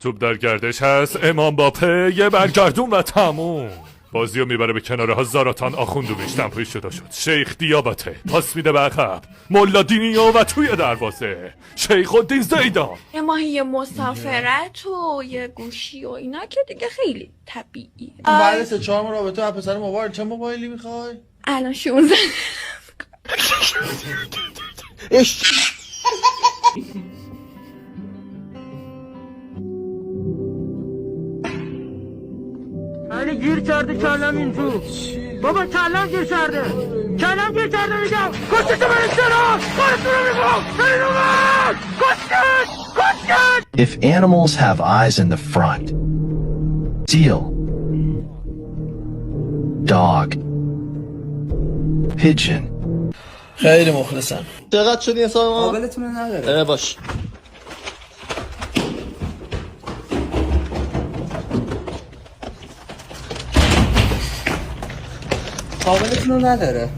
توپ در گردش هست، امام باپه یه برگردون و تموم. بازی رو میبره به کنار هزاراتان آخوندومیش تمپوی شده شد. شیخ دیابته پاس میده به عقب، ملا دینیو و توی دروازه شیخ الدین زیدان. یه ماهی مسافرت و یه گوشی و اینا که دیگه خیلی طبیعیه. بعد 3-4 ماه رابطه و پسر موبایل چه موبایلی میخوای؟ الان 16. علی گیر کرده کلم این تو. بابا کلم گیر کرده. کلم گیر کرده میگم. کشتشو برش چرا؟ کارتون رو میگم. برین اومد. کشتش. If animals have eyes in the front, seal, dog, pigeon. خیلی مخلصم. چقدر شدی حساب ما؟ قابلتون نداره. باش. قابلتون نداره.